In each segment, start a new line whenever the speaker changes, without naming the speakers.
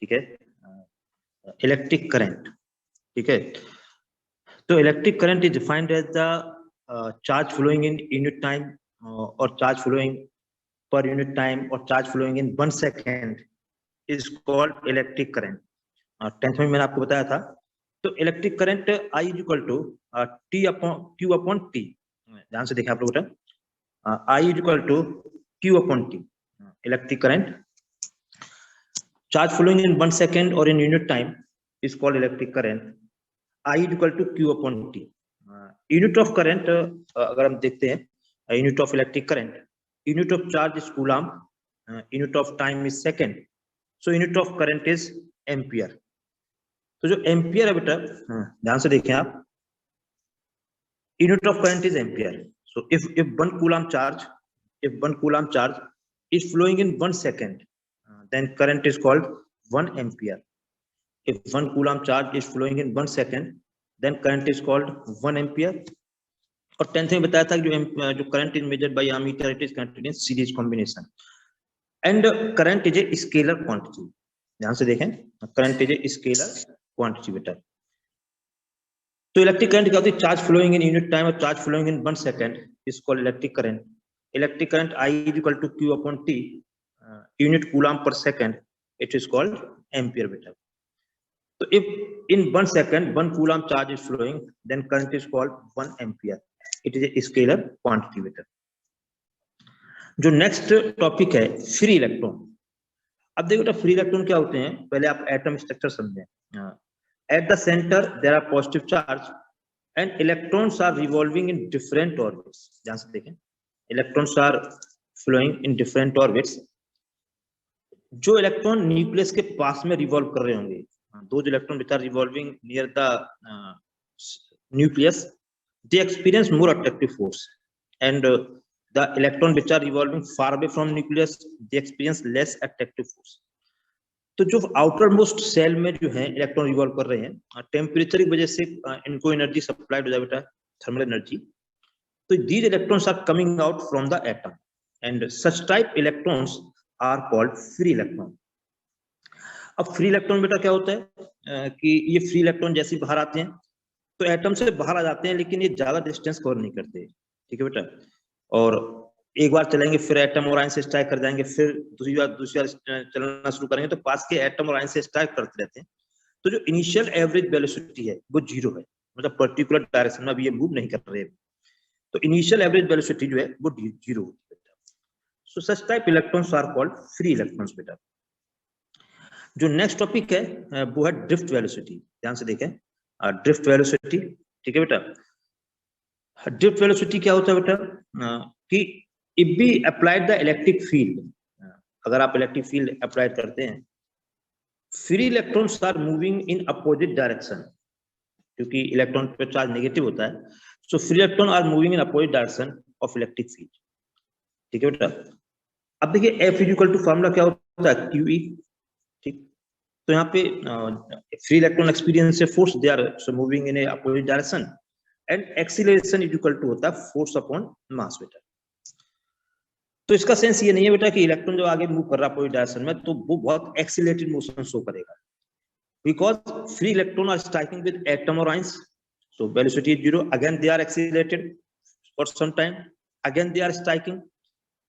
ठीक है, electric current. ठीक है, तो electric current is defined as the charge flowing in unit time और charge flowing per unit time और charge flowing in 1 second is called electric current. 10th में मैंने आपको बताया था। तो electric current I is equal to T upon Q upon T. ध्यान से देखें आप लोग बेटा, I is equal to Q upon T. Electric current charge flowing in 1 second और इन unit time is called electric current. I is equal to Q upon T. Unit of current अगर हम देखते हैं, unit of electric current, unit of charge is coulomb, unit of time is second, so unit of current is ampere. तो जो ampere है बेटा, ध्यान से देखें आप, unit of current is ampere. So if 1 coulomb charge, if 1 coulomb charge is flowing in 1 second, then current is called 1 ampere. If 1 coulomb charge is flowing in 1 second, then current is called 1 ampere. और 10th में बताया था कि जो current is measured by ammeter, it is contained in series combination. And current is a scalar quantity. ध्यान से देखें, current is a scalar quantity बेटा। तो इलेक्ट्रिक करंट क्या होती है? Charge flowing in unit time और charge flowing in 1 second is called electric current. Electric current I is equal to Q upon T, unit coulomb per second, it is called ampere बेटा। तो if in 1 second 1 coulomb charge is flowing, then current is called 1 ampere. It is a scalar quantity बेटा। जो next topic है free electron. अब देखो बेटा, free electron क्या होते हैं, पहले आप एटम स्ट्रक्चर समझें। At the center there are positive charge and electrons are revolving in different orbits. ध्यान से देखें, electrons are flowing in different orbits. जो इलेक्ट्रॉन न्यूक्लियस के पास में रिवॉल्व कर रहे होंगे, दो electron which are revolving near the nucleus, they experience more attractive force, and the electron which are revolving far away from nucleus, they experience less attractive force. तो जो आउटर मोस्ट सेल में जो है electron revolve कर रहे हैं, temperature की वजह से इनको एनर्जी सप्लाइड हो जाए बेटा, थर्मल एनर्जी। तो these electrons are coming out from the atom and such type electrons are called free electron. अब फ्री इलेक्ट्रॉन बेटा क्या होता है कि ये फ्री इलेक्ट्रॉन जैसे बाहर आते हैं तो एटम से बाहर आ जाते हैं, लेकिन ये ज्यादा डिस्टेंस कवर नहीं करते। ठीक है बेटा, और एक बार चलेंगे फिर एटम और आयन से स्ट्राइक कर जाएंगे, फिर दूसरी बार चलना शुरू करेंगे, तो पास के एटम और आयन से स्ट्राइक करते रहते हैं। तो जो इनिशियल एवरेज वेलोसिटी है वो 0 है, मतलब पर्टिकुलर डायरेक्शन में अभी ये मूव नहीं कर रहे हैं, तो इनिशियल एवरेज वेलोसिटी जो है वो 0 होती है। So such type electrons are called free electrons बेटा। जो नेक्स्ट टॉपिक है वो है ड्रिफ्ट वेलोसिटी। ध्यान से देखें, ड्रिफ्ट वेलोसिटी। ठीक है बेटा, ड्रिफ्ट वेलोसिटी क्या होता है बेटा कि if we applied the electric field, अगर आप इलेक्ट्रिक फील्ड अप्लाई करते हैं, free electrons are moving in opposite direction, क्योंकि इलेक्ट्रॉन पे चार्ज नेगेटिव होता है, so free electron are moving in opposite direction of electric field. ठीक है बेटा, अब देखिए F is equal to formula क्या होता है, QE। ठीक, तो यहाँ पे फ्री इलेक्ट्रॉन एक्सपीरियंस से force, they are moving in A opposite direction, and acceleration is equal to होता है फोर्स अपॉन मास बेटा। तो इसका सेंस ये नहीं है बेटा कि इलेक्ट्रॉन जो आगे मूव कर रहा है अपोजिट डायरेक्शन में तो वो बहुत एक्सीलरेटेड मोशन शो करेगा, because free electron are striking with atom और ions, so velocity is 0, again they are accelerated for some time, again they are striking,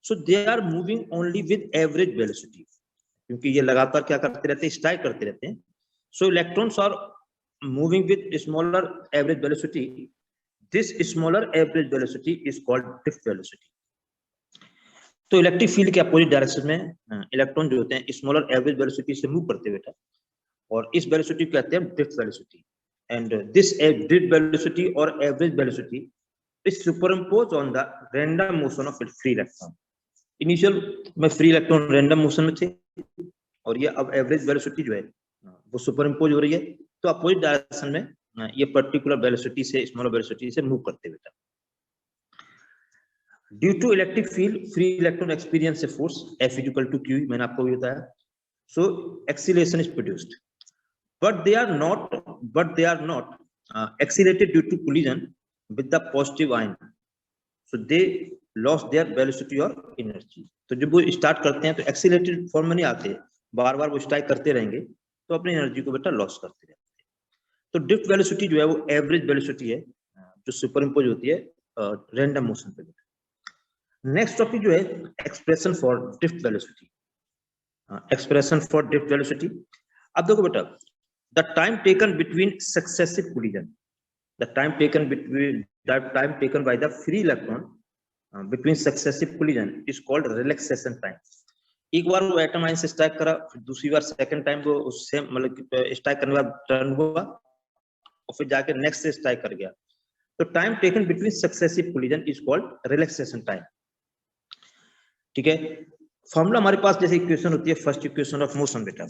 so they are moving only with average velocity, क्योंकि ये लगातार क्या करते रहते हैं, strike करते रहते हैं। so electrons are moving with smaller average velocity, this smaller average velocity is called drift velocity। तो इलेक्ट्रिक फील्ड के अपोजिट डायरेक्शन में इलेक्ट्रॉन जो होते हैं स्मॉलर एवरेज वेलोसिटी से मूव करते बेटा, और इस वेलोसिटी को कहते हैं drift velocity. And this drift velocity or average velocity is superimposed on the random motion of free electron। Initial में फ्री इलेक्ट्रॉन रैंडम मोशन में थे, और ये अब एवरेज वेलोसिटी जो है वो सुपरइम्पोज हो रही है, तो अपोजिट डायरेक्शन में ये पर्टिकुलर वेलोसिटी से, स्मॉलर वेलोसिटी से मूव करते बेटा। Due to electric field free electron experience a force F is equal to Q, मैंने आपको भी बताया। So acceleration is produced, but they are not accelerated due to collision with the positive ion, so they lost their velocity or energy। तो जब वो start करते हैं तो एक्सीलरेटेड फॉर्म में नहीं आते, बार बार वो स्ट्राइक करते रहेंगे, तो अपनी एनर्जी को बेटा लॉस करते रहते हैं। तो ड्रिफ्ट वेलोसिटी जो है वो एवरेज वेलोसिटी है जो सुपर इम्पोज होती है रैंडम मोशन पे। नेक्स्ट टॉपिक जो है expression for drift velocity. Expression for drift velocity, अब देखो बेटा, the time taken between successive collision, the time taken by the free electron between successive collision is called relaxation time. एक बार वो atom ion से strike करा, फिर दूसरी बार second time वो उससे मतलब स्ट्राइक करने के बाद टर्न हुआ और फिर जाके नेक्स्ट से स्ट्राइक कर गया, तो time taken between successive collision is called relaxation time. ठीक है, फॉर्मूला हमारे पास जैसे इक्वेशन होती है फर्स्ट इक्वेशन ऑफ मोशन बेटा,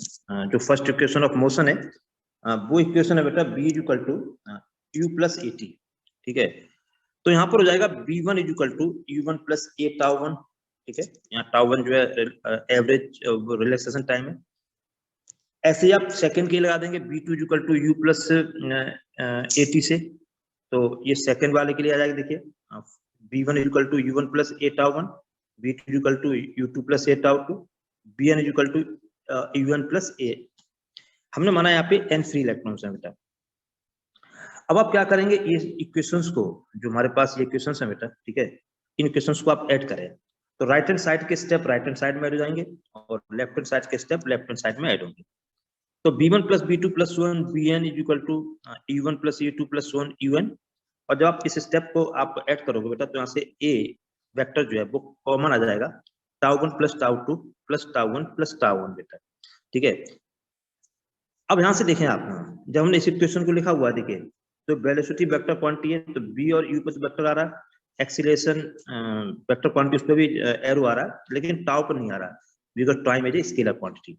जो फर्स्ट इक्वेशन ऑफ मोशन है वो इक्वेशन है बेटा b equal to u plus a t. ठीक है, तो यहाँ पर हो जाएगा b1 is equal to u1 plus a tau one. ठीक है, यहाँ टाउ वन जो है एवरेज रिलैक्सेशन टाइम है। ऐसे ही आप सेकंड के लगा देंगे b2 is equal to u plus a t से, तो ये सेकंड वाले के लिए आ जाएगा। देखिए b1 is equal to u1 plus a tau one, b2 is equal to u2 plus a tau two, bn is equal to u1 plus a. हमने माना यहाँ पे n फ्री इलेक्ट्रॉन्स हैं बेटा। अब आप क्या करेंगे, ये इक्वेशंस को जो हमारे पास ये इक्वेशंस हैं बेटा, ठीक है, इन इक्वेशंस को आप ऐड करें तो राइट हैंड साइड के स्टेप राइट हैंड साइड में ऐड हो जाएंगे और लेफ्ट हैंड साइड के स्टेप लेफ्ट हैंड साइड में ऐड होंगे। तो b1 plus b2 plus 1 bn is equal to u1 plus u2 plus 1 un, और जब आप इस स्टेप को आप ऐड करोगे बेटा तो यहाँ से a वेक्टर जो है वो कॉमन आ जाएगा, tau 1 plus tau 2 plus tau 1 plus tau 1 बेटा। ठीक है, अब यहाँ से देखें आप, जब हमने इस इक्वेशन को लिखा हुआ देखिए, तो वेलोसिटी वेक्टर क्वांटिटी है तो b और u पर वेक्टर आ रहा है, एक्सीलरेशन वेक्टर क्वांटिटी उस पर भी एरो आ रहा है, लेकिन टाउ पर नहीं आ रहा because time is a scalar quantity.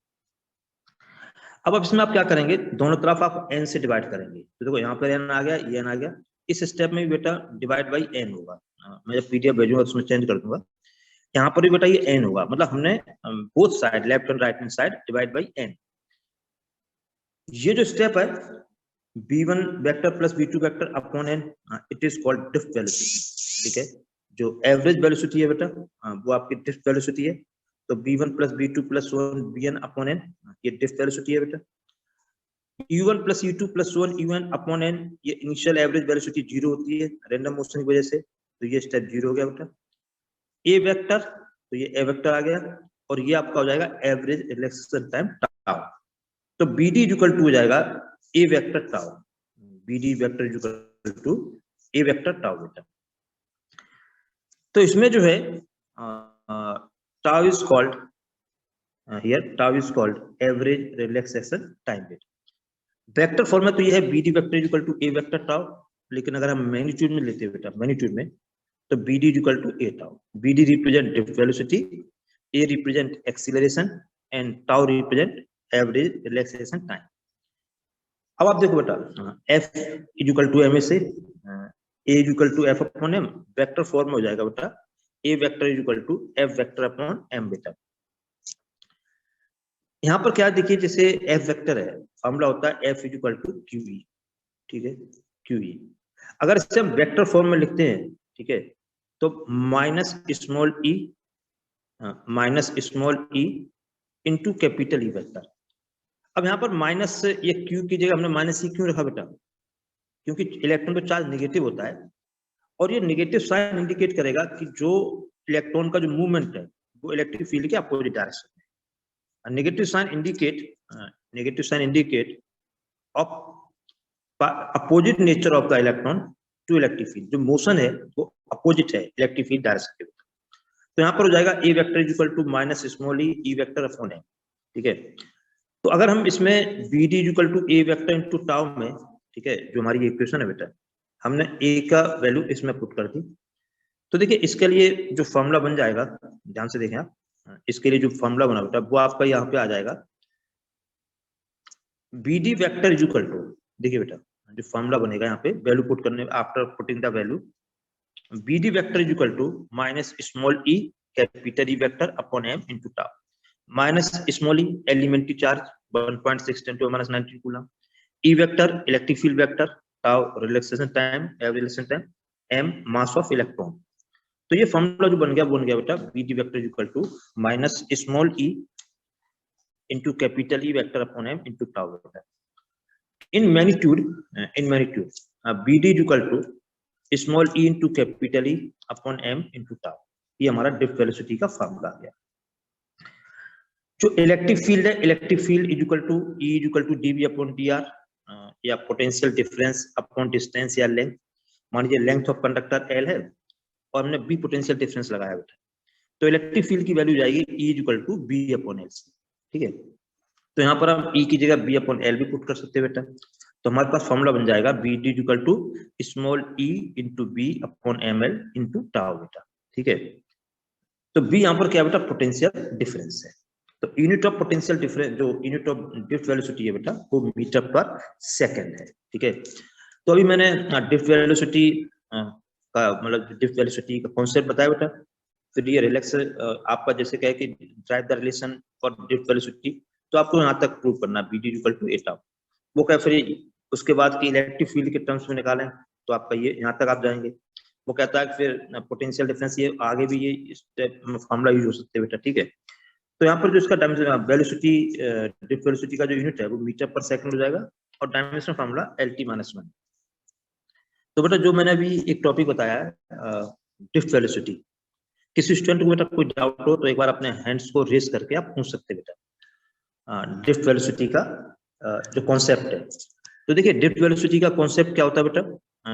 अब इसमें आप क्या करेंगे, दोनों तरफ आप n से डिवाइड करेंगे, तो देखो यहाँ पर n आ गया, ये n आ गया, इस स्टेप में भी बेटा डिवाइड बाई n होगा। मैं जब पीडीएफ भेजूंगा उसमें चेंज कर दूंगा, यहाँ पर भी बेटा ये n होगा, मतलब हमने both side left and right hand side divide by n। ये जो स्टेप है b1 vector plus b2 vector upon n, it is called drift velocity. ठीक है, जो एवरेज वेलोसिटी है बेटा वो आपकी ड्रिफ्ट वेलोसिटी है, तो b1 plus b2 plus 1 bn upon n, ये ड्रिफ्ट वेलोसिटी है बेटा। u1 plus u2 plus 1 un upon n, ये इनिशियल एवरेज वेलोसिटी 0 होती है रैंडम मोशन की वजह से, तो ये स्टेप 0 हो गया बेटा। ए वेक्टर, तो ये ए वेक्टर आ गया, और ये आपका हो जाएगा एवरेज रिलैक्सेशन टाइम टाउ, तो bd इक्वल टू हो जाएगा ए vector tau, bd vector equal to A vector tau बेटा। तो इसमें जो है tau is called here, tau is called average relaxation time बेटा। वेक्टर फॉर्म में तो ये है bd vector equal to A vector tau, लेकिन अगर हम मैग्नीट्यूड में लेते हैं बेटा, मैग्नीट्यूड में, तो bd equal to a tau, bd represent drift velocity, a represent acceleration and tau represent average relaxation time। अब आप देखो बेटा f is equal to m से a is equal to f upon m, vector form में हो जाएगा बेटा a vector is equal to f vector upon m बेटा। यहाँ पर क्या देखिए, जैसे f वेक्टर है, फॉर्मूला होता है f is equal to qe। ठीक है, qe अगर इसे हम वेक्टर फॉर्म में लिखते हैं, ठीक है, तो minus small e minus small e into capital E vector. अब यहाँ पर माइनस ये क्यू की जगह हमने माइनस ई क्यों रखा बेटा, क्योंकि इलेक्ट्रॉन का चार्ज नेगेटिव होता है और ये नेगेटिव साइन इंडिकेट करेगा कि जो इलेक्ट्रॉन का जो मूवमेंट है वो इलेक्ट्रिक फील्ड के अपोजिट डायरेक्शन में। Negative sign indicate of opposite nature of the electron to electric field, जो मोशन है वो अपोजिट है इलेक्ट्रिक फील्ड डायरेक्शन के। तो यहाँ पर हो जाएगा ए vector is equal to minus small e vector upon M. ठीक है, तो अगर हम इसमें bd is equal to A vector into tau में, ठीक है, जो हमारी इक्वेशन है बेटा, हमने a का वैल्यू इसमें पुट कर दी, तो देखिए इसके लिए जो फॉर्मूला बन जाएगा, ध्यान से देखें आप, इसके लिए जो फॉर्मूला बना बेटा वो आपका यहाँ पे आ जाएगा bd vector is equal to, देखिए बेटा जो फॉर्मूला बनेगा यहाँ पे वैल्यू पुट करने after putting the value, bd vector is equal to minus small e capital E vector upon m into tau, minus small e elementary charge 1.6 × 10⁻⁹ coulomb, E vector electric field vector, tau relaxation time average relaxation time, m mass of electron. तो ये formula जो बन गया बेटा bd vector is equal to minus small e into capital E vector upon m into tau vector. In magnitude, BD is equal to small e into capital E upon m into tau. ये हमारा drift velocity का formula आ गया। जो electric field है, electric field is equal to E is equal to dV upon dr या potential difference upon distance या length. मान लीजिए लेंथ ऑफ कंडक्टर L है और हमने B पोटेंशियल डिफरेंस लगाया बेटा, तो इलेक्ट्रिक फील्ड की वैल्यू जाएगी E is equal to B upon L। ठीक है, तो यहाँ पर हम E की जगह B अपॉन L भी पुट कर सकते हैं बेटा। तो हमारे पास फॉर्मूला बन जाएगा BD is equal to small e into B upon ml into tau बेटा। ठीक है, तो B यहाँ पर क्या बेटा, पोटेंशियल डिफरेंस है। तो यूनिट ऑफ पोटेंशियल डिफरेंस, जो यूनिट ऑफ ड्रिफ्ट वेलोसिटी है बेटा, वो मीटर पर सेकंड है। ठीक है, तो अभी मैंने ड्रिफ्ट वेलोसिटी का मतलब ड्रिफ्ट वेलोसिटी का कॉन्सेप्ट बताया बेटा। फिर ये रिलैक्स आपका जैसे कहे कि drive the relation for drift velocity, तो आपको यहाँ तक प्रूव करना BD इक्वल टू एटा। वो क्या, फिर उसके बाद की इलेक्ट्रिक फील्ड के टर्म्स में निकालें तो आपका ये यहाँ तक आप जाएंगे। वो कहता है फिर पोटेंशियल डिफरेंस, ये आगे भी ये फॉर्मूला यूज हो सकते हैं बेटा। ठीक है, तो यहाँ पर जो इसका डायमेंशन वेलोसिटी, ड्रिफ्ट वेलोसिटी का जो यूनिट है वो मीटर पर सेकंड हो जाएगा और डायमेंशन फॉर्मूला LT-1। तो बेटा जो मैंने अभी एक टॉपिक बताया है ड्रिफ्ट वेलोसिटी, किसी स्टूडेंट को बेटा कोई डाउट हो तो एक बार अपने हैंड्स को रेस करके आप पूछ सकते हैं बेटा। ड्रिफ्ट वेलोसिटी का जो कॉन्सेप्ट है, तो देखिए ड्रिफ्ट वेलोसिटी का कॉन्सेप्ट क्या होता है बेटा,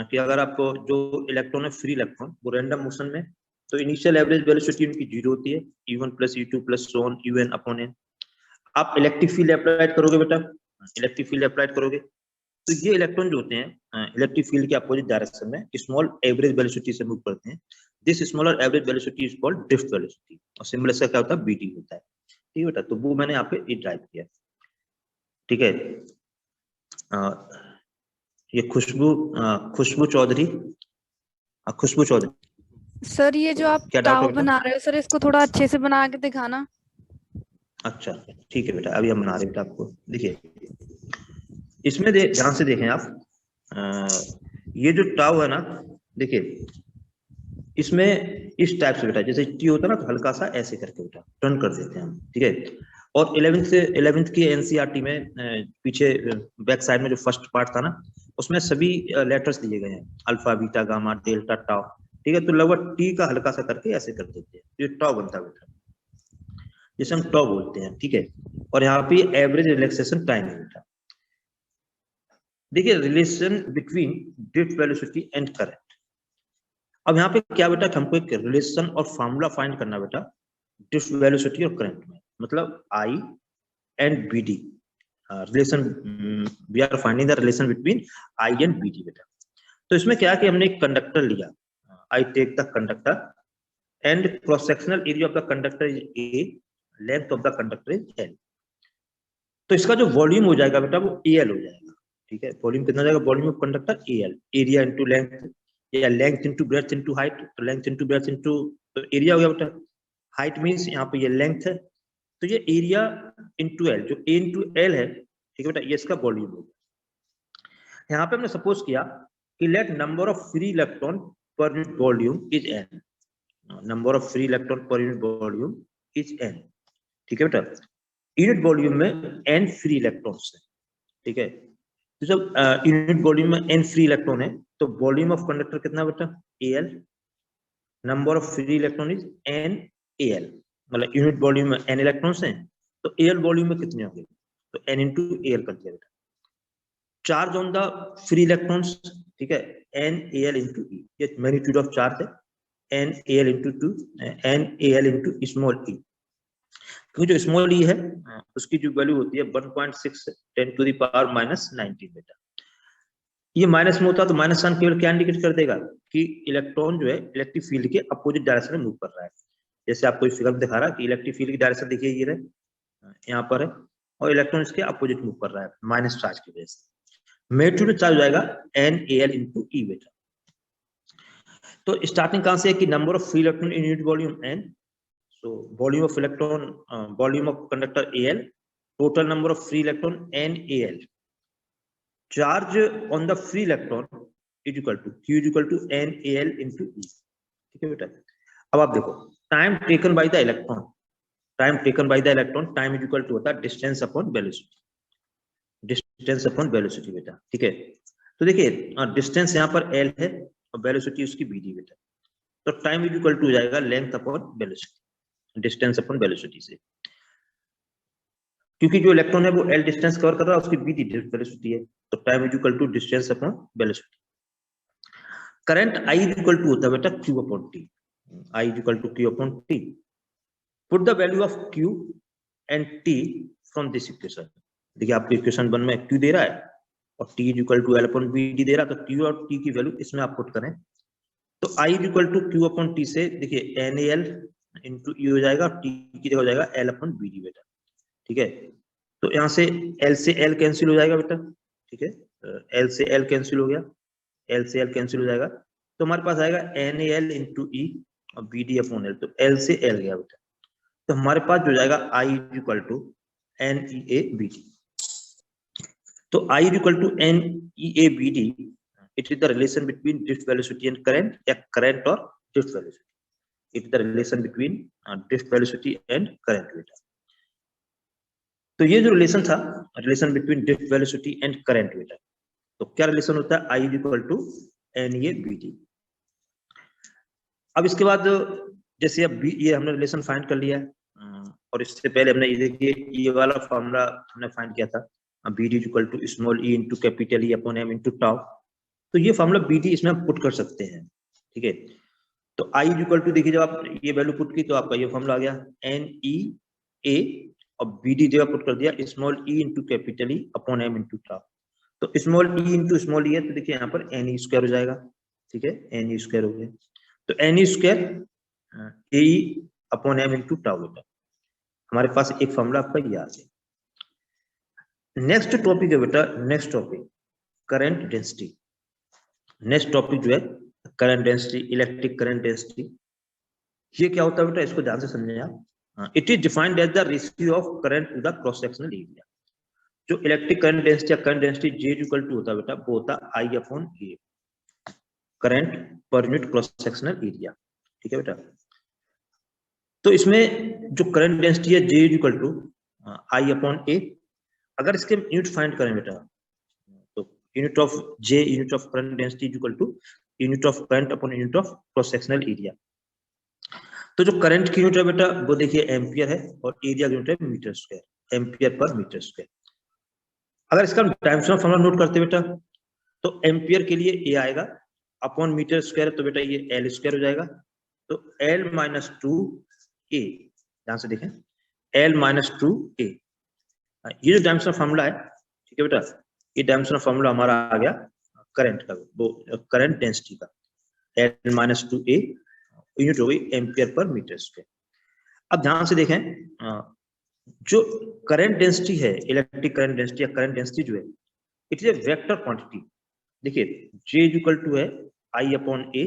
कि अगर आपको जो इलेक्ट्रॉन है, फ्री इलेक्ट्रॉन, वो रैंडम मोशन में, तो इनिशियल एवरेज वेलोसिटी उनकी 0 होती है, E1 plus E2 plus so on UN upon n। आप इलेक्ट्रिक फील्ड अप्लाइड करोगे बेटा, इलेक्ट्रिक फील्ड अप्लाइड करोगे तो ये इलेक्ट्रॉन जो होते हैं इलेक्ट्रिक फील्ड के अपोजिट डायरेक्शन में स्मॉल एवरेज वेलोसिटी से मूव करते हैं। This smaller average velocity is called drift velocity, और सिंबल इसका क्या होता है, BD होता है। ठीक है बेटा, तो वो मैंने यहाँ पे ये ड्राइव किया। ठीक है, ये खुशबू चौधरी, खुशबू चौधरी
सर, ये जो आप टाव बना रहे हो सर, इसको थोड़ा अच्छे से बना के दिखाना।
अच्छा ठीक है बेटा, अभी हम बना रहे हैं बेटा आपको। देखिए इसमें ध्यान से देखें आप, ये जो टाव है ना, देखिए इसमें इस टाइप से बेटा, जैसे टी होता है ना, तो हल्का सा ऐसे करके बेटा टर्न कर देते हैं हम। ठीक है, और 11th की NCERT में पीछे बैक साइड में जो फर्स्ट पार्ट था ना, उसमें सभी लेटर्स दिए गए हैं, alpha beta gamma delta tau. ठीक है, तो लगभग टी का हल्का सा करके ऐसे कर देते हैं, ये टाउ बनता है बेटा, जिसे हम टाउ बोलते हैं। ठीक है, और यहाँ पे एवरेज रिलैक्सेशन टाइम है बेटा। देखिए relation between drift velocity and current. अब यहाँ पे क्या बेटा, हमको एक रिलेशन और फार्मूला फाइंड करना बेटा ड्रिफ्ट वेलोसिटी और करंट में, मतलब I and BD relation, we are finding the relation between I and BD बेटा। तो इसमें क्या है कि हमने एक कंडक्टर लिया, I take the conductor and cross sectional area of the conductor is A, length of the conductor is L। तो इसका जो वॉल्यूम हो जाएगा बेटा वो AL हो जाएगा। ठीक है, वॉल्यूम कितना जाएगा, volume of conductor AL, area into length या length into breadth into height, तो लेंथ इंटू ब्रेड्थ इंटू, तो एरिया हो गया बेटा। हाइट मींस यहाँ पे ये लेंथ है, तो ये एरिया इंटू L, जो A इंटू L है। ठीक है बेटा, ये इसका वॉल्यूम हो गया। यहाँ पे हमने सपोज किया कि let number of free electron per unit volume is n, number of free electron per unit volume is n। ठीक है बेटा, यूनिट वॉल्यूम में n फ्री इलेक्ट्रॉन्स है। ठीक है, तो जब यूनिट वॉल्यूम में n फ्री इलेक्ट्रॉन है तो वॉल्यूम ऑफ कंडक्टर कितना बेटा, AL, number of free electron is n AL, मतलब यूनिट वॉल्यूम में n इलेक्ट्रॉन्स हैं तो AL वॉल्यूम में कितने होंगे, तो n इंटू AL कर दिया बेटा। Charge on the free electrons, ठीक है, n AL इंटू E, ये मैग्नीट्यूड ऑफ चार्ज है, n AL into 2, n AL into small e, क्योंकि जो स्मॉल e है उसकी जो वैल्यू होती है 1.6 10 टू द पावर -19 बेटा। ये माइनस में होता है तो माइनस साइन केवल क्या इंडिकेट कर देगा कि इलेक्ट्रॉन जो है इलेक्ट्रिक फील्ड के अपोजिट डायरेक्शन में मूव कर रहा है। जैसे आपको इस फिगर में दिखा रहा है कि इलेक्ट्रिक फील्ड की डायरेक्शन देखिए ये रहे, यहाँ पर है, और इलेक्ट्रॉन इसके अपोजिट मूव कर रहा है माइनस चार्ज की वजह से। मैग्नीट्यूड चार्ज हो जाएगा NAL इंटू E बेटा। तो स्टार्टिंग कहां से है कि number of free electron in unit volume n, so volume of electron, volume of conductor AL, total number of free electron NAL, charge on the free electron is equal to Q is equal to NAL into E। ठीक है बेटा, अब आप देखो time taken by the electron, time taken by the electron, time is equal to होता है distance upon velocity, distance upon velocity बेटा, ठीक है। तो देखिए डिस्टेंस यहाँ पर एल है और वेलोसिटी उसकी बी डी बेटा, तो टाइम इज इक्वल टू हो जाएगा length upon velocity, distance upon velocity से, क्योंकि जो इलेक्ट्रॉन है वो एल डिस्टेंस कवर कर रहा है, उसकी बी डी वेलोसिटी है, तो time is equal to distance upon velocity. Current I is equal to होता है बेटा Q upon T, I is equal to Q upon T. Put the value of Q and T from this equation. देखिए आपको equation 1 में Q दे रहा है और T is equal to L upon B D दे रहा है, तो क्यू और टी की वैल्यू इसमें आप पुट करें, तो I is equal to Q upon T से देखिए एन एल इंटू ई हो जाएगा, टी की जगह हो जाएगा एल अपॉन बी डी बेटा, ठीक है। तो यहाँ से एल कैंसिल हो जाएगा बेटा, ठीक है, एल से एल कैंसिल हो गया, एल से एल कैंसिल हो जाएगा, तो हमारे पास आएगा एन एल इंटू ई और बी डी अपॉन एल, तो एल से एल गया बेटा, तो हमारे पास जो जाएगा I is equal to N E A B D. तो I is equal to N E A B D, it is the relation between drift velocity and current, या करंट और drift velocity, it is the relation between drift velocity and current बेटा। तो ये जो relation था, relation between drift velocity and current बेटा, तो क्या रिलेशन होता है, I is equal to N A B D. अब इसके बाद जैसे अब ये हमने रिलेशन फाइंड कर लिया है, और इससे पहले हमने ये देखिए ये वाला फॉर्मूला हमने फाइंड किया था, B D equal to small e into capital E upon M into tau, तो ये फॉर्मूला बी डी इसमें हम पुट कर सकते हैं, ठीक है। तो आई इज इक्वल टू देखिए जब आप ये वैल्यू पुट की तो आपका ये फॉर्मूला आ गया एन ई ए और बी डी जगह पुट कर दिया small e into capital E upon M into tau, तो small e into small e है, तो देखिए यहाँ पर एन ई स्क्वायर हो जाएगा, ठीक है, एन ई स्क्वायर हो गया, तो N E square A E upon M into tau बेटा, हमारे पास एक फॉर्मूला आपका ये आ गया। नेक्स्ट टॉपिक है बेटा, next topic current density. Next topic जो है current density, electric current density. ये क्या होता है बेटा, इसको ध्यान से समझें आप। It is defined as the ratio of current to the cross sectional area. जो इलेक्ट्रिक करंट डेंसिटी या current density J equal to होता है बेटा, वो होता है आई अपॉन ए, करंट पर यूनिट क्रॉस सेक्शनल एरिया, ठीक है बेटा। तो इसमें जो करंट डेंसिटी है J equal to I upon A, अगर इसके यूनिट फाइंड करें बेटा, तो unit of J, unit of current density equal to unit of current upon unit of cross sectional area. तो जो करंट की यूनिट है बेटा वो देखिए एम्पियर है, और एरिया की यूनिट है मीटर स्क्वायर, एम्पियर पर मीटर स्क्वायर। अगर इसका डायमेंशनल फॉर्मूला नोट करते बेटा, तो एम्पियर के लिए ए आएगा अपॉन मीटर स्क्वायर, तो बेटा ये एल स्क्वायर हो जाएगा, तो एल माइनस टू ए, ध्यान से देखें एल माइनस टू ए, ये जो डायमेंशनल फॉर्मूला है, ठीक है बेटा, ये डायमेंशनल फॉर्मूला हमारा आ गया करंट का, वो करंट डेंसिटी का, L minus two a unit हो गई एम्पियर पर मीटर स्क्वायर। अब ध्यान से देखें, जो करंट डेंसिटी है, इलेक्ट्रिक करंट डेंसिटी या करंट डेंसिटी जो है, it is a vector quantity. देखिए जे इक्वल टू है आई अपॉन ए,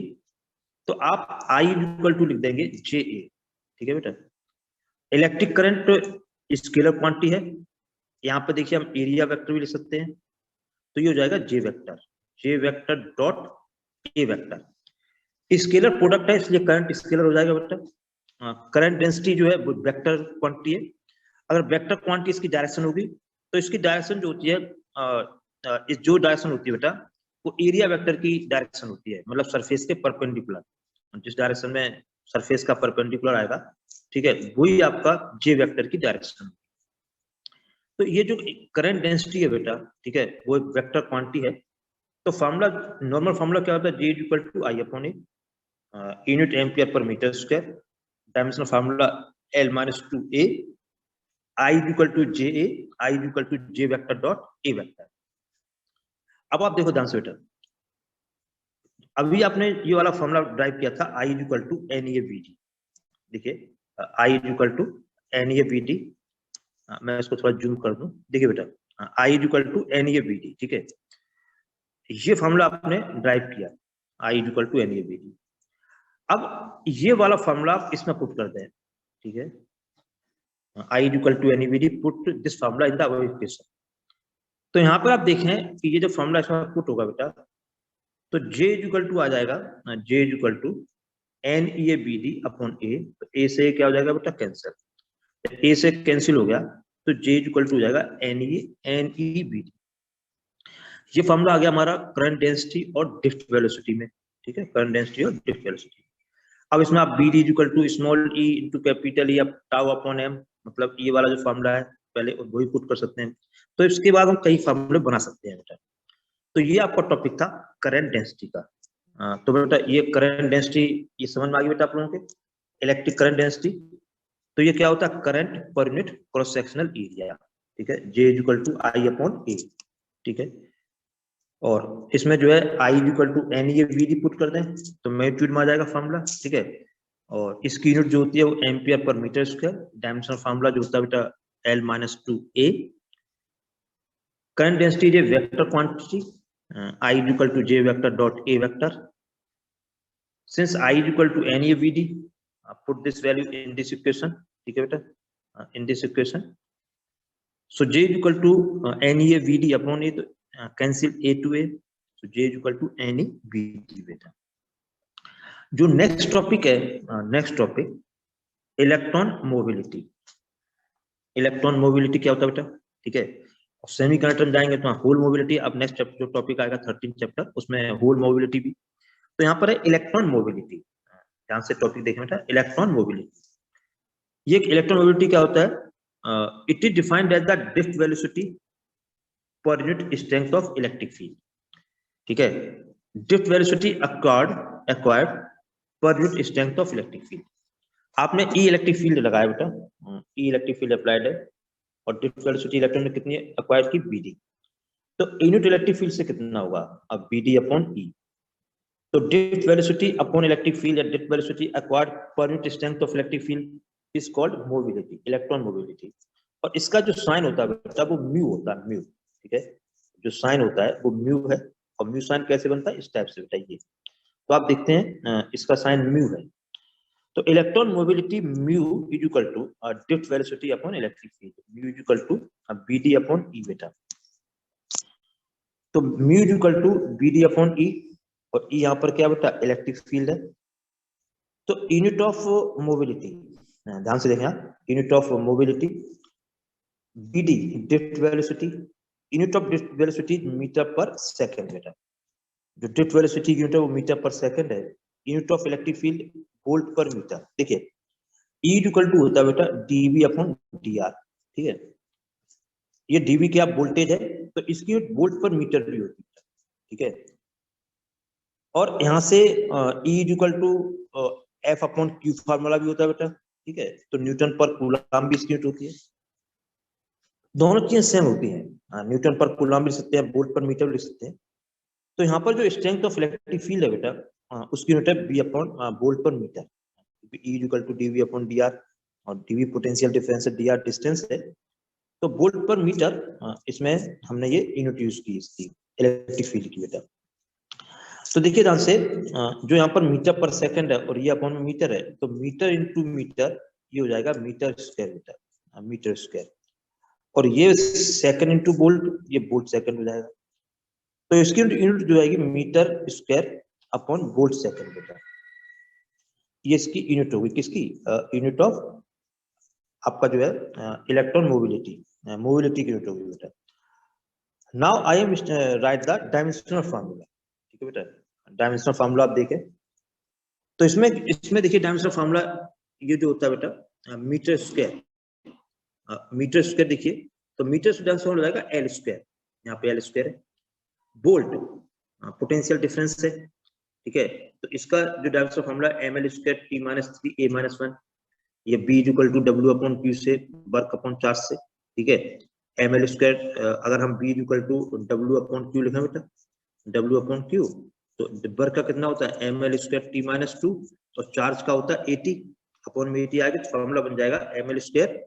तो आप आई इक्वल टू लिख देंगे जे ए, ठीक है बेटा। इलेक्ट्रिक करंट स्केलर क्वांटिटी है, यहाँ पे देखिए हम एरिया वेक्टर भी लिख सकते हैं, तो ये हो जाएगा J vector dot A vector. Scalar product है इसलिए करंट स्केलर हो जाएगा बेटा। करंट डेंसिटी जो है वो वेक्टर क्वांटिटी है, अगर वेक्टर क्वांटिटी इसकी डायरेक्शन होगी, तो इसकी डायरेक्शन जो होती है, इस जो डायरेक्शन होती है बेटा, वो एरिया वेक्टर की डायरेक्शन होती है, मतलब सरफेस के परपेंडिकुलर, जिस डायरेक्शन में सरफेस का परपेंडिकुलर आएगा, ठीक है, वही आपका जे वेक्टर की डायरेक्शन। तो ये जो करंट डेंसिटी है बेटा, ठीक है, वो एक वेक्टर क्वांटिटी है। तो फॉर्मूला, नॉर्मल फॉर्मूला क्या होता है, J equal to I upon A, unit ampere पर metre square, dimensional formula L minus two A, I equal to J A, I equal to J vector dot A vector. अब आप देखो ध्यान से बेटा, अभी आपने ये वाला फॉर्मूला ड्राइव किया था I equal to N A B D, देखिए I equal to N A B D, मैं इसको थोड़ा जूम कर दूं, देखिए बेटा I equal to N A B D, ठीक है, ये फॉर्मूला आपने ड्राइव किया I equal to N A B D. अब ये वाला फॉर्मूला आप इसमें पुट कर दें, ठीक है, I equal to N A B D, put this formula in the above equation. तो यहाँ पर आप देखें कि ये जो फॉर्मूला इसमें पुट होगा बेटा, तो जे इक्वल टू आ जाएगा, J equal to N E A B D upon A, तो ए से क्या हो जाएगा बेटा कैंसिल, ए से कैंसिल हो गया तो जे इक्वल टू हो जाएगा NE/BD। ये फॉर्मूला आ गया हमारा करंट डेंसिटी और ड्रिफ्ट वेलोसिटी में, ठीक है, करंट डेंसिटी और ड्रिफ्ट वेलोसिटी। अब इसमें आप BD equal to small e into capital E या टाउ अपॉन m, मतलब ये वाला जो फॉर्मूला है पहले वही पुट कर सकते हैं। तो इसके बाद हम कई फॉर्मूले बना सकते हैं बेटा। तो ये आपका टॉपिक था करंट डेंसिटी का। तो बेटा ये करंट डेंसिटी ये समझ में आ गई बेटा आप लोगों के, इलेक्ट्रिक करंट डेंसिटी। तो ये क्या होता है, करंट पर यूनिट क्रॉस सेक्शनल एरिया, ठीक है, J equal to I upon A, ठीक है। और इसमें जो है I equal to NE/VD put कर दें तो मैग्नीट्यूड में आ जाएगा फॉर्मूला, ठीक है। और इसकी यूनिट जो होती है वो एम्पियर पर मीटर स्क्वायर, डायमेंशनल फॉर्मूला जो होता है बेटा L-2A। Current density is a vector quantity, I equal to J vector dot A vector. Since I equal to NE/VD, put this value in this equation, ठीक है बेटा, in this equation. So J equal to NE/VD upon A, cancel A to A, so J equal to NE/VD बेटा। जो next topic है, next topic electron mobility. Electron mobility क्या होता है बेटा, ठीक है। सेमीकंडक्टर में जाएंगे तो होल मोबिलिटी, अब नेक्स्ट जो टॉपिक आएगा 13 चैप्टर उसमें होल मोबिलिटी भी। तो यहाँ पर है इलेक्ट्रॉन मोबिलिटी, ध्यान से टॉपिक देखें बेटा, इलेक्ट्रॉन मोबिलिटी। ये इलेक्ट्रॉन मोबिलिटी क्या होता है, it is defined as the drift velocity per unit strength of electric field, ठीक है। Drift velocity acquired per unit strength of electric field. आपने ई इलेक्ट्रिक फील्ड लगाया बेटा, ई इलेक्ट्रिक फील्ड अप्लाइड है और ड्रिफ्ट वेलोसिटी इलेक्ट्रॉन ने कितनी acquire की, BD। तो यूनिट इलेक्ट्रिक फील्ड से कितना होगा, अब BD अपॉन E। तो drift velocity upon electric field या drift velocity acquired per unit strength of electric field is called mobility, electron mobility. और इसका जो साइन होता है बेटा वो म्यू होता है, म्यू, ठीक है। जो साइन होता है वो म्यू है। और म्यू साइन कैसे बनता है, इस टाइप से बेटा, ये तो आप देखते हैं इसका साइन म्यू है। तो electron mobility mu is equal to drift velocity upon electric field, mu is equal to BD upon E बेटा। तो mu is equal to BD upon E, और E यहाँ पर क्या बेटा, इलेक्ट्रिक फील्ड है। तो यूनिट ऑफ मोबिलिटी, ध्यान से देखें आप, unit of mobility BD drift velocity, unit of drift velocity metre per second बेटा। जो ड्रिफ्ट वेलोसिटी यूनिट है वो मीटर पर सेकंड है। Unit of electric field volt per metre. देखिए E इक्वल टू होता है बेटा dV अपॉन dr, ठीक है। ये dV क्या वोल्टेज है, तो इसकी यूनिट वोल्ट पर मीटर भी होती है, ठीक है। और यहाँ से E equal to F upon Q formula भी होता है बेटा, ठीक है। तो न्यूटन पर कूलम भी इसकी यूनिट होती है। दोनों चीजें सेम होती हैं, न्यूटन पर कूलम भी लिख सकते हैं, वोल्ट पर मीटर भी लिख सकते हैं। तो यहाँ पर जो स्ट्रेंथ ऑफ इलेक्ट्रिक फील्ड है बेटा, उसकी यूनिट है B upon volt per metre. E equal to dV upon dr, और dV पोटेंशियल डिफरेंस है, dr डिस्टेंस है। तो वोल्ट पर मीटर, इसमें हमने ये यूनिट यूज की इसकी इलेक्ट्रिक फील्ड की बेटा। तो देखिए ध्यान से, जो यहाँ पर मीटर पर सेकंड है और ये अपॉन में मीटर है, तो मीटर इंटू मीटर ये हो जाएगा मीटर स्क्वायर बेटा, मीटर स्क्वायर। और ये सेकंड इंटू वोल्ट, ये वोल्ट सेकंड हो जाएगा। तो इसकी यूनिट जो आएगी metre square upon volt second बेटा। ये इसकी यूनिट होगी, किसकी, यूनिट ऑफ आपका जो है इलेक्ट्रॉन मोबिलिटी, मोबिलिटी की यूनिट होगी बेटा। Now I am right the dimensional formula, ठीक है बेटा। डायमेंशनल फार्मूला आप देखें तो इसमें देखिए डायमेंशनल फार्मूला ये जो होता है बेटा मीटर स्क्वायर, मीटर स्क्वायर देखिए, तो मीटर से डायमेंशन हो जाएगा L स्क्वायर, यहाँ पे L स्क्वायर है। वोल्ट पोटेंशियल डिफरेंस है, ठीक है। तो इसका जो dimensional formula ml square T-3 A-1, ये B equal to W upon Q से, वर्क अपॉन चार्ज से, ठीक है। ml स्क्वायर अगर हम B equal to W upon Q लिखें बेटा, W अपॉन Q, तो वर्क का कितना होता है ml स्क्वायर T-2, और चार्ज का होता है 80 अपॉन में 80 आएगा, तो फॉर्मूला बन जाएगा ml स्क्वायर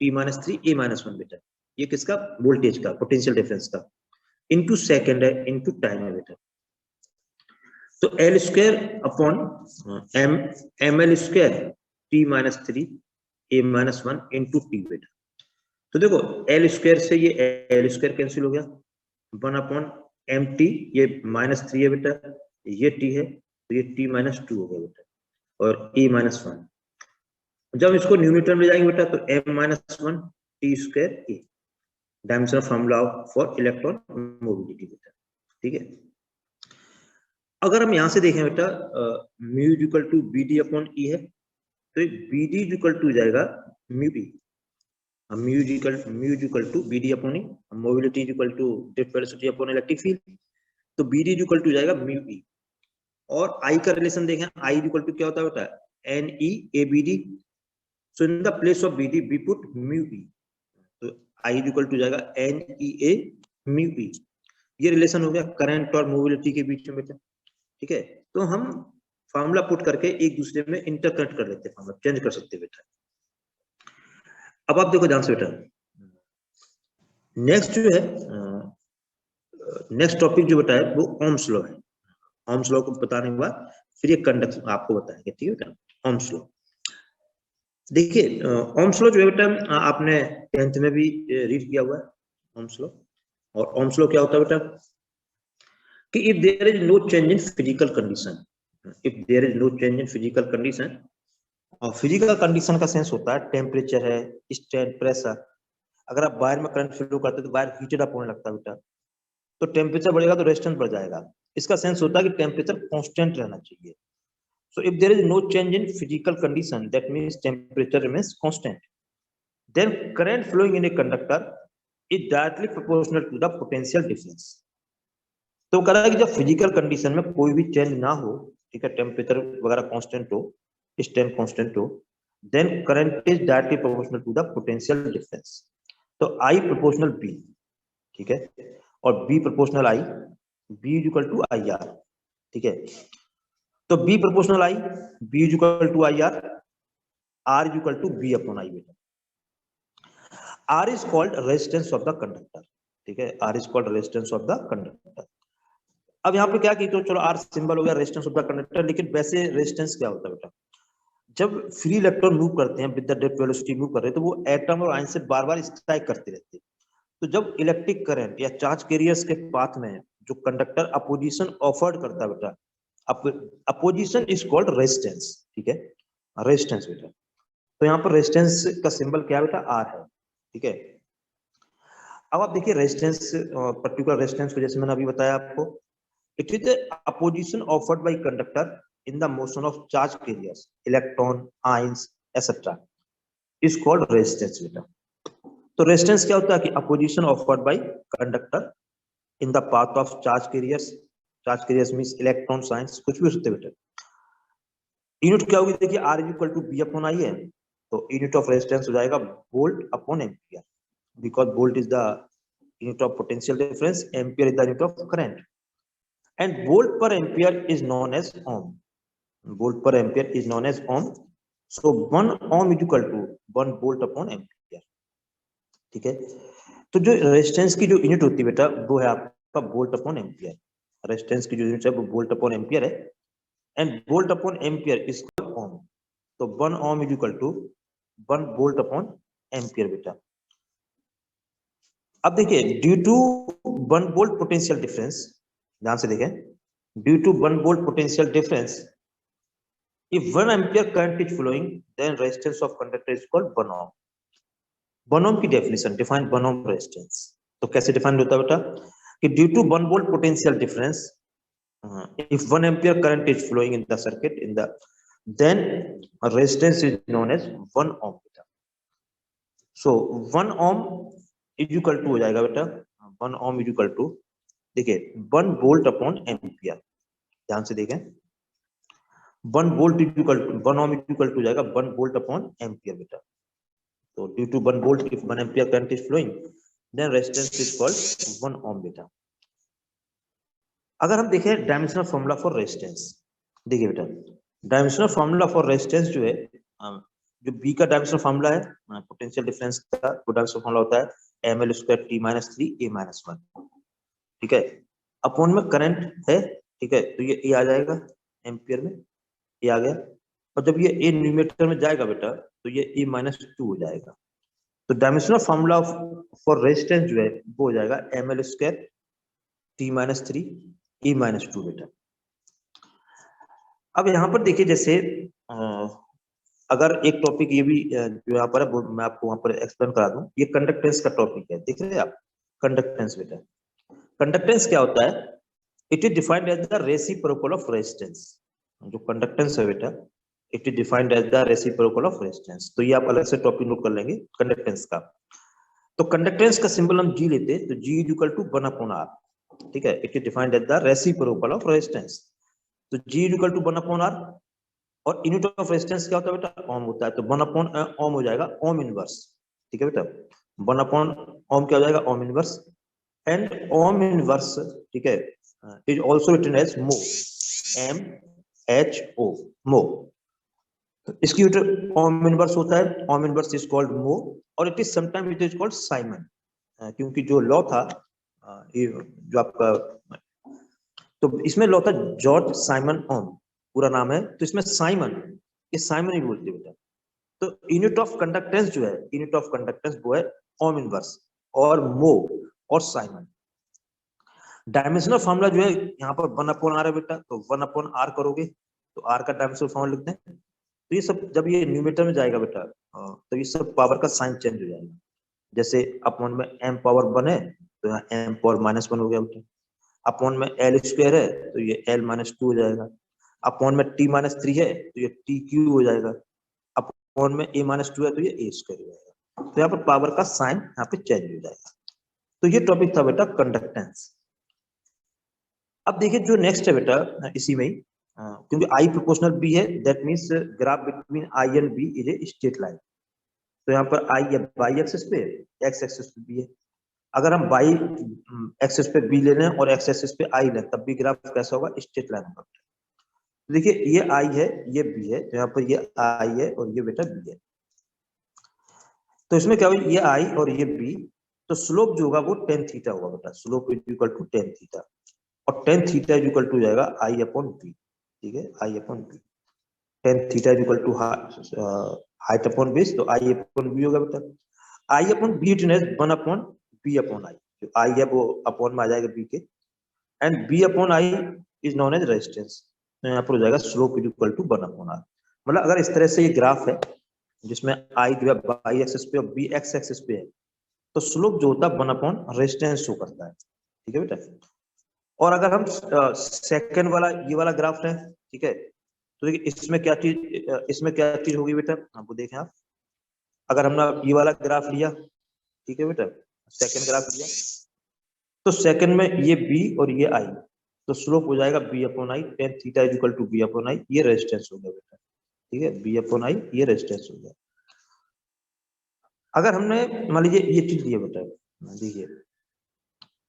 T-3 A-1 बेटा। ये किसका, वोल्टेज का, पोटेंशियल डिफरेंस का, इनटू सेकंड है, इनटू टाइम है बेटा। तो L square upon ml square T-3 A-1 into T बेटा। तो देखो L स्क्वायर से ये L स्क्वायर कैंसिल हो गया, 1 अपॉन mt, ये -3 है बेटा, ये T है, तो ये T-2 हो गया बेटा, और A-1। जब इसको न्यूमेरेटर में जाएंगे बेटा तो m-1 t² a dimension formula for electron mobility बेटा, ठीक है। अगर हम यहां से देखें बेटा mu equal to bd upon e है, तो bd इक्वल टू जाएगा mu b, mu equal to bd upon e, mobility equal to drift velocity upon electric field, तो bd इक्वल टू जाएगा म्यू e। और I का relation देखें, I equal to क्या होता है बेटा NE ABD, so in the place of BD we put mu e, तो I इक्वल टू जाएगा NEA म्यू e। ये रिलेशन हो गया करंट और मोबिलिटी के बीच में बेटा, ठीक है। तो हम फार्मूला पुट करके एक दूसरे में इंटरकनेक्ट कर लेते हैं, फार्मूला चेंज कर सकते हैं बेटा। अब आप देखो ध्यान से बेटा, नेक्स्ट जो है नेक्स्ट टॉपिक जो बेटा है वो ओम्स लॉ है। ओम्स लॉ को बताने के बाद फिर ये कंडक्शन आपको बताएंगे, ठीक है बेटा। ओम्स लॉ देखिए, ओम्स लॉ जो है बेटा आपने 10th में भी रीड किया हुआ है ओम्स लॉ। और ओम्स लॉ क्या होता है बेटा कि if there is no change in physical condition, if there is no change in physical condition, और फिजिकल कंडीशन का सेंस होता है टेम्परेचर है, स्ट्रेन, प्रेशर। अगर आप वायर में करंट फ्लो करते हो तो वायर हीटेड अप होने लगता है बेटा, तो टेम्परेचर बढ़ेगा तो रेजिस्टेंस बढ़ जाएगा। इसका सेंस होता है कि टेम्परेचर कांस्टेंट रहना चाहिए। So if there is no change in physical condition, that means temperature remains constant, then current flowing in a conductor is directly proportional to the potential difference. तो कह रहा है कि जब फिजिकल कंडीशन में कोई भी चेंज ना हो, ठीक है, टेम्परेचर वगैरह कांस्टेंट हो, स्ट्रेन कांस्टेंट हो, then current is directly proportional to the potential difference. तो I proportional B, ठीक है, और B proportional I, B is equal to IR, ठीक है। तो B proportional I, B is equal to IR, R is equal to B upon I बेटा। R is called resistance of the conductor, ठीक है, R is called resistance of the conductor. अब यहाँ पे क्या की, तो चलो R सिंबल हो गया रेजिस्टेंस ऑफ द कंडक्टर, लेकिन वैसे रेजिस्टेंस क्या होता है बेटा, जब फ्री इलेक्ट्रॉन मूव करते हैं with the drift velocity move कर रहे हैं, तो वो एटम और आयन से बार बार स्ट्राइक करते रहते हैं। तो जब इलेक्ट्रिक करंट या चार्ज कैरियर्स के पाथ में जो कंडक्टर अपोजिशन ऑफर्ड करता है बेटा, अपोजिशन इज कॉल्ड रेजिस्टेंस, ठीक है, रेजिस्टेंस बेटा। तो यहाँ पर रेजिस्टेंस का सिंबल क्या बेटा, आर है, ठीक है। अब आप देखिए रेजिस्टेंस, पर्टिकुलर रेजिस्टेंस को जैसे मैंने अभी बताया आपको, it is the opposition offered by conductor in the motion of charge carriers, electron, ions etcetera, is called resistance बेटा। तो रेजिस्टेंस क्या होता है कि opposition offered by conductor in the path of charge carriers, charge carriers means electron, ions, कुछ भी हो सकते हैं बेटा। यूनिट क्या होगी देखिए, R equal to B upon I है, तो यूनिट ऑफ रेजिस्टेंस हो जाएगा volt upon ampere, because volt is the unit of potential difference, ampere is the unit of current, and volt per ampere is known as ohm, volt per ampere is known as ohm. So 1 ohm is equal to 1 volt upon ampere, ठीक है। तो जो resistance की जो unit होती है बेटा वो है आपका वोल्ट अपॉन एम्पियर, रेजिस्टेंस की जो यूनिट है वो वोल्ट अपॉन एम्पियर है, and volt upon ampere is called ohm. तो 1 ohm is equal to 1 volt upon ampere बेटा। अब देखिए due to 1 volt potential difference, ध्यान से देखें, due to 1 volt potential difference, if 1 ampere current is flowing, then resistance of conductor is called 1 ohm। 1 ohm की definition, define 1 ohm resistance, तो कैसे define होता है बेटा कि due to 1 volt potential difference, if 1 ampere current is flowing in the circuit in the, then resistance is known as 1 ohm beta। so 1 ohm is equal to हो जाएगा बेटा, 1 ohm is equal to, देखिए 1 volt upon ampere, ध्यान से देखें, 1 volt is equal to 1 ohm is equal to जाएगा 1 volt upon ampere बेटा। तो due to 1 volt if 1 ampere current is flowing, then resistance is called 1 ohm beta। अगर हम देखें डायमेंशनल फॉर्मूला फॉर रेजिस्टेंस, देखिए बेटा डायमेंशनल फॉर्मूला फॉर रेजिस्टेंस जो है, जो बी का डायमेंशनल फॉर्मूला है पोटेंशियल डिफरेंस का, वो डायमेंशनल फॉर्मूला होता है ml square t minus 3 a minus 1, ठीक है, अपॉन में करंट है, ठीक है, तो ये आ जाएगा एम्पियर में, ये आ गया, और जब ये a न्यूमेरेटर में जाएगा बेटा तो ये e माइनस 2 हो जाएगा। तो डायमेंशनल फॉर्मूला फॉर रेजिस्टेंस जो है वो हो जाएगा ml square t minus 3 e minus 2 बेटा। अब यहाँ पर देखिए जैसे अगर एक टॉपिक ये भी जो यहाँ पर है वो मैं आपको वहां पर एक्सप्लेन करा दूं, ये कंडक्टेंस का टॉपिक है, देख रहे हैं आप कंडक्टेंस बेटा। कंडक्टेंस क्या होता है? It is defined as the reciprocal of resistance. जो कंडक्टेंस है बेटा, it is defined as the reciprocal of resistance. तो ये आप अलग से टॉपिक नोट कर लेंगे कंडक्टेंस का। तो कंडक्टेंस का सिंबल हम जी लेते हैं, तो G is equal to 1/r, ठीक है। It is defined as the reciprocal of resistance. तो G is equal to 1/r, और यूनिट ऑफ रेजिस्टेंस क्या होता है बेटा? ओम होता है। तो 1/ओम हो जाएगा ओम इनवर्स, ठीक है बेटा। 1/ओम क्या हो जाएगा? Ohm inverse. And ohm inverse, ठीक है, इज आल्सो रिटन एज मो, MHO, मो। तो इसकी यूनिट ओम इनवर्स होता है, ओम इनवर्स इज कॉल्ड मो, और it is sometime it is called Simon, क्योंकि जो लॉ था ये जो आपका, तो इसमें लॉ था जॉर्ज साइमन ओम, पूरा नाम है। तो इसमें साइमन, ये साइमन ही बोलते हैं बेटा। तो यूनिट ऑफ कंडक्टेंस जो है, यूनिट ऑफ कंडक्टेंस वो है ओम इनवर्स और मो और साइमन। डायमेंशनल फार्मूला जो है यहाँ पर 1/r है बेटा, तो 1/r करोगे तो r का डायमेंशनल फार्मूला लिखते हैं। तो ये सब जब ये न्यूमेरेटर में जाएगा बेटा, तो ये सब पावर का साइन चेंज हो जाएगा। जैसे अपॉन में m पावर 1 है तो यहाँ m पावर -1 हो गया बेटा। अपॉन में l² है तो ये l-2 हो जाएगा। अपॉन में t-3 है तो ये t³ हो जाएगा। अपॉन में a-2 है तो ये a² हो जाएगा। तो यहाँ पर पावर का साइन यहाँ पे चेंज हो जाएगा। तो ये टॉपिक था बेटा कंडक्टेंस। अब देखिए जो नेक्स्ट है बेटा इसी में ही, क्योंकि I प्रोपोर्शनल B है, that means graph between I and B is a straight line. तो यहाँ पर I है y एक्सिस पे, x एक्सिस पे B है। अगर हम y एक्सिस पे B ले लें और x एक्सिस पे I लें, तब भी ग्राफ कैसा होगा? स्ट्रेट लाइन होगा। देखिए ये I है, ये B है, तो यहाँ पर ये I है और ये बेटा B है। तो इसमें क्या होगा? ये I और ये B, तो स्लोप जो होगा वो tan थीटा होगा बेटा। Slope is equal to tan theta, और tan theta is equal to हो जाएगा I/B, ठीक है, I/B। tan theta is equal to height upon base, तो I/B होगा बेटा। I/B written as 1/B/I। जो I है वो अपॉन में आ जाएगा B के, and B/I is known as resistance. तो यहाँ पर हो जाएगा slope is equal to 1/R। मतलब अगर इस तरह से ये ग्राफ है जिसमें I जो है y एक्सिस पे और B x एक्सिस पे है, तो स्लोप जो होता है 1/रेजिस्टेंस शो करता है, ठीक है बेटा। और अगर हम सेकंड वाला ये वाला ग्राफ है, ठीक है, तो देखिए इसमें क्या चीज होगी बेटा, आपको देखें आप। अगर हमने ये वाला ग्राफ लिया, ठीक है बेटा, सेकंड ग्राफ लिया, तो सेकंड में ये B और ये I, तो स्लोप हो जाएगा B/I, tan theta is equal to B/I। ये रेजिस्टेंस हो गया बेटा, ठीक है, B/I ये रेजिस्टेंस हो गया। अगर हमने मान लीजिए ये चीज लिया बेटा, देखिए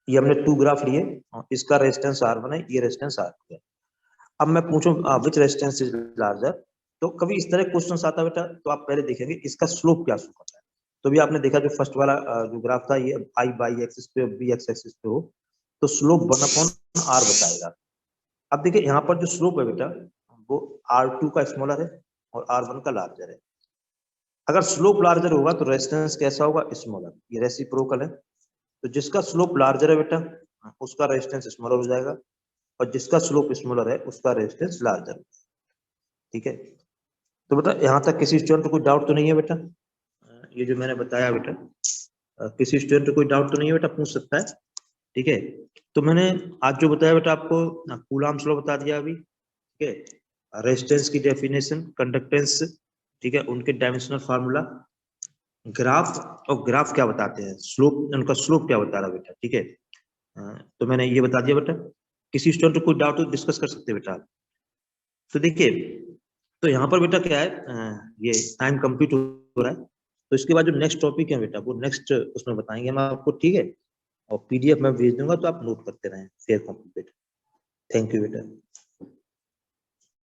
ये हमने 2 ग्राफ लिए, इसका रेजिस्टेंस R1 है, ये रेजिस्टेंस R2 है। अब मैं पूछूं विच रेजिस्टेंस इज लार्जर, तो कभी इस तरह क्वेश्चन आता है बेटा, तो आप पहले देखेंगे इसका स्लोप क्या शो करता है। तो भी आपने देखा जो फर्स्ट वाला जो ग्राफ था, ये I y एक्सिस पे और B x एक्सिस पे हो, तो स्लोप 1/R बताएगा। अब देखिए यहाँ पर जो स्लोप है बेटा वो R2 का स्मॉलर है और R1 का लार्जर है। अगर स्लोप लार्जर होगा तो रेजिस्टेंस कैसा होगा? स्मॉलर। ये रेसिप्रोकल है, तो जिसका स्लोप लार्जर है बेटा उसका रेजिस्टेंस स्मॉलर हो जाएगा, और जिसका स्लोप स्मॉलर है उसका रेजिस्टेंस लार्जर, ठीक है। तो बेटा यहाँ तक किसी स्टूडेंट को कोई डाउट तो नहीं है बेटा? ये जो मैंने बताया बेटा, किसी स्टूडेंट को कोई डाउट तो नहीं है बेटा? पूछ सकता है, ठीक है। तो मैंने आज जो बताया बेटा आपको, कूलम्ब्स लॉ बता दिया अभी, ठीक है, रेजिस्टेंस की डेफिनेशन, कंडक्टेंस, ठीक है, उनके डायमेंशनल फार्मूला, ग्राफ, और ग्राफ क्या बताते हैं, स्लोप, उनका स्लोप क्या बता रहा है बेटा, ठीक है। तो मैंने ये बता दिया बेटा। किसी स्टूडेंट को कोई डाउट तो डिस्कस कर सकते हैं बेटा। तो देखिए, तो यहाँ पर बेटा क्या है, ये टाइम कंप्लीट हो रहा है, तो इसके बाद जो नेक्स्ट टॉपिक है बेटा वो नेक्स्ट उसमें बताएंगे हम आपको, ठीक है। और PDF मैं भेज दूंगा तो आप नोट करते रहें, फेयर कॉम्प्लीट। थैंक यू बेटा।